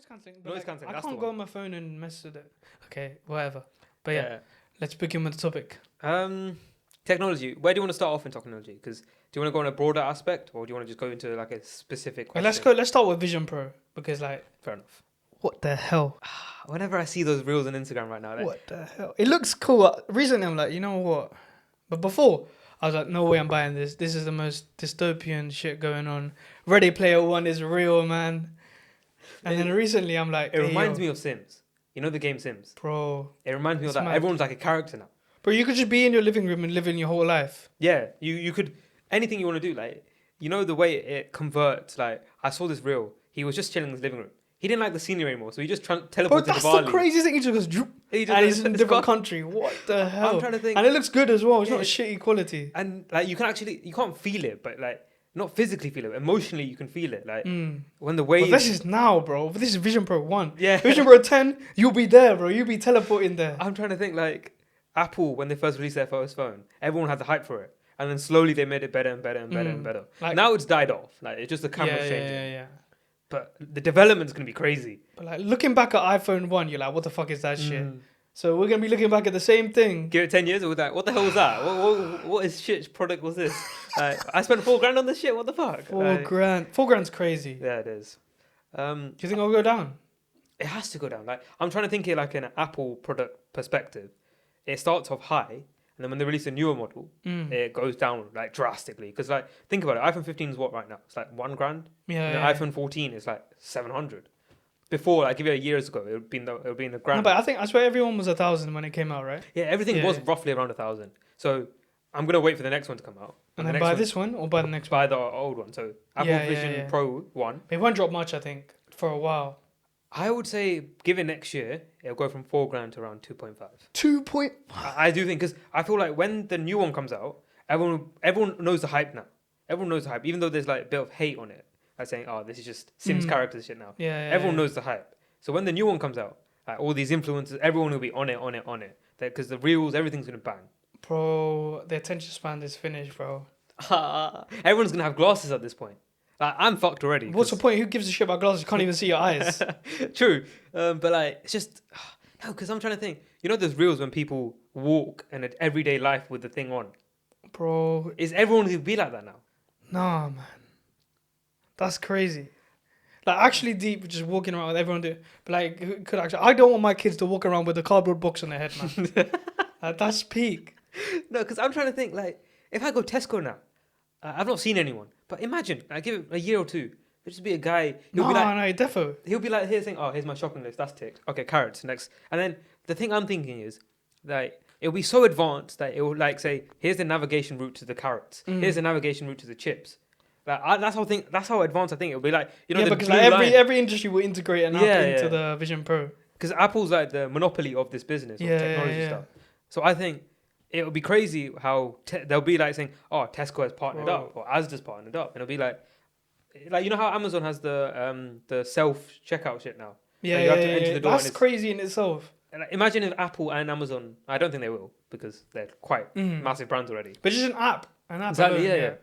cancelling. Noise cancelling. I That's can't the go one. on my phone and mess with it. Okay, whatever. But yeah, let's begin with the topic. Technology. Where do you want to start off in technology? Because do you want to go on a broader aspect, or do you want to just go into like a specific Well, question? let's start with Vision Pro because Fair enough. what the hell? Whenever I see those reels on Instagram right now, What the hell? It looks cool. Recently, I'm like, you know what? But before, I was like, no way I'm buying this. This is the most dystopian shit going on. Ready Player One is real, man. And then recently, I'm like, it reminds me of Sims. You know the game Sims? Bro. It reminds me of It's that. mad. Everyone's like a character now. Bro, you could just be in your living room and living your whole life. Yeah, you could, anything you want to do, like, you know the way it converts, like, I saw this reel. He was just chilling in his living room. He didn't like the scenery anymore, so he just teleported Bro, to that's Bali. the craziest thing. He just goes, droop, and he's in a different country. What the hell? I'm trying to think. And it looks good as well. It's Yeah. not shitty quality. And like you can't feel it, but like not physically feel it. Emotionally, you can feel it. Like when the But waves. this is now, bro. This is Vision Pro 1. Yeah. Vision Pro 10, you'll be there, bro. You'll be teleporting there. I'm trying to think like Apple when they first released their first phone, everyone had the hype for it, and then slowly they made it better and better and better and better. Like- now it's died off. Like it's just the camera's changing. Yeah. But the development's gonna be crazy. But like looking back at iPhone 1, you're like, what the fuck is that shit? So we're gonna be looking back at the same thing. Give it 10 years or that. What the hell was that? What is shit product was this? I spent $4,000 on this shit. What the fuck? $4,000. $4,000's crazy. Yeah, it is. Do you think it'll go down? It has to go down. Like I'm trying to think it like in an Apple product perspective. It starts off high, and then when they release a newer model, it goes down like drastically. Because like think about it, iPhone 15 is what right now? It's like $1,000. Yeah. And the iPhone 14 is like 700. Before, like give it a years ago, it would be in the grand. No, but I swear everyone was 1,000 when it came out, right? Yeah, everything was roughly around 1,000. So I'm gonna wait for the next one to come out. And the then next buy one, this one or buy the next one? buy the old one. So Apple Vision Pro 1. It won't drop much, I think, for a while. I would say give it next year, it'll go from $4,000 to around 2.5. 2 point. I do think because I feel like when the new one comes out, everyone knows the hype now. Everyone knows the hype, even though there's like a bit of hate on it, like saying, "Oh, this is just Sims characters shit now." Yeah. Everyone knows the hype. So when the new one comes out, like, all these influencers, everyone will be on it. Because the reels, everything's gonna bang. Bro, the attention span is finished, bro. Everyone's gonna have glasses at this point. Like, I'm fucked already. What's the point? Who gives a shit about glasses? You can't even see your eyes. True, but like it's just no. Because I'm trying to think. You know, there's reels when people walk in an everyday life with the thing on. Bro, Is everyone gonna be like that now? nah, man. That's crazy. Like, actually deep, just walking around with everyone do. But like, who could actually? I don't want my kids to walk around with a cardboard box on their head, man. Like, that's peak. No, because I'm trying to think. Like, if I go Tesco now, I've not seen anyone. But imagine, I give it a year or two. There'll just be a guy. No, defo. He'll be like, here's saying, oh, here's my shopping list. That's ticked. Okay, carrots next. And then the thing I'm thinking is, like, it'll be so advanced that it will like say, here's the navigation route to the carrots. Here's the navigation route to the chips. Like, that's how advanced I think it'll be. Like, you know, Yeah, the because blue like line. every industry will integrate an app into the Vision Pro. Because Apple's like the monopoly of this business of technology stuff. So I think it'll be crazy how they'll be like saying, "Oh, Tesco has partnered up, or Asda's partnered up," and it'll be like you know how Amazon has the self checkout shit now. Yeah, like you have to enter the door. That's crazy in itself. And like, imagine if Apple and Amazon. I don't think they will because they're quite massive brands already. But just an app. Exactly. Alone, Yeah.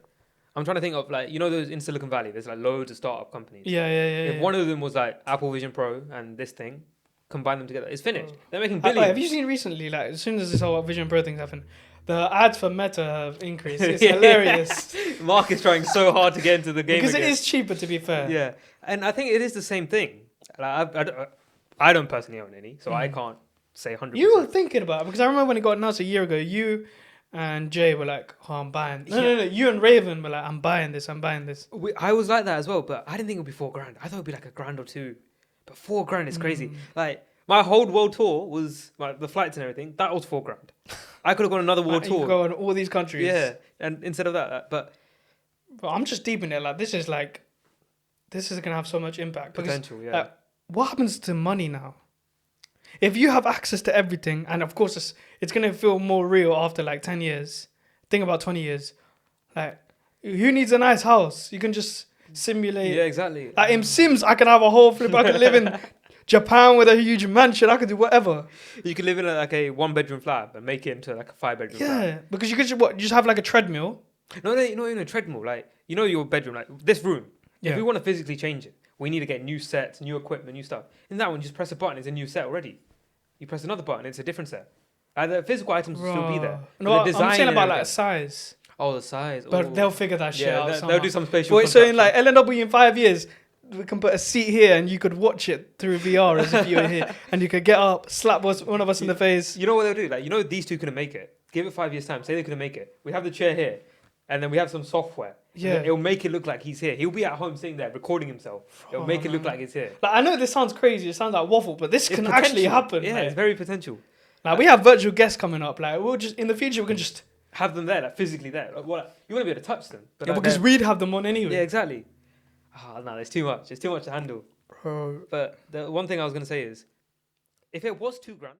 I'm trying to think of like you know those in Silicon Valley. There's like loads of startup companies. Yeah. If one of them was like Apple Vision Pro and this thing, combine them together, it's finished. They're making billions. Have you seen recently, like, as soon as this whole Vision Pro thing's happened, the ads for Meta have increased. It's hilarious. Mark is trying so hard to get into the game because again. it is cheaper, to be fair. Yeah, and I think it is the same thing. Like, I don't personally own any, so I can't say 100%. You were thinking about it, because I remember when it got announced a year ago, you and Jay were like, oh, I'm buying. No. You and Raven were like, I'm buying this. I was like that as well, but I didn't think it would be $4,000. I thought it would be like $1,000 or $2,000. But $4,000 is crazy. Like, my whole world tour was, like, the flights and everything, that was $4,000. I could have gone another world tour. You could go on all these countries. Yeah, and instead of that, but I'm just deep in it. Like, this is going to have so much impact. Potential, yeah. Like, what happens to money now? If you have access to everything, and of course it's going to feel more real after like 10 years. Think about 20 years. Like, who needs a nice house? You can just simulate. Yeah, exactly. Like in Sims, I can have a whole flip. I can live in Japan with a huge mansion. I could do whatever. You could live in like a 1-bedroom flat and make it into like a 5-bedroom flat. Yeah, because you could just have like a treadmill. No, not even a treadmill. Like, you know your bedroom, like this room. Yeah. If we want to physically change it, we need to get new sets, new equipment, new stuff. In that one, you just press a button, it's a new set already. You press another button, it's a different set. The physical items will still be there. No, the I'm saying about like everything. size. Oh, the size. But they'll figure that shit out. They'll do some spatial. Wait, so in like LNW in 5 years, we can put a seat here and you could watch it through VR as if you were here, and you could get up, slap one of us in the face. You know what they'll do? Like, you know, these two couldn't make it. Give it 5 years time. Say they couldn't make it. We have the chair here, and then we have some software. Yeah, it'll make it look like he's here. He'll be at home sitting there recording himself. It'll make it look like he's here. Like, I know this sounds crazy. It sounds like waffle, but this can actually happen. Yeah, it's very potential. Like, we have virtual guests coming up. Like, we'll just in the future we can just have them there, like physically there. Like, what you want to be able to touch them? But yeah, because we'd have them on anyway. Yeah, exactly. Oh, no, it's too much. It's too much to handle. Bro. But the one thing I was gonna say is, if it was $2,000.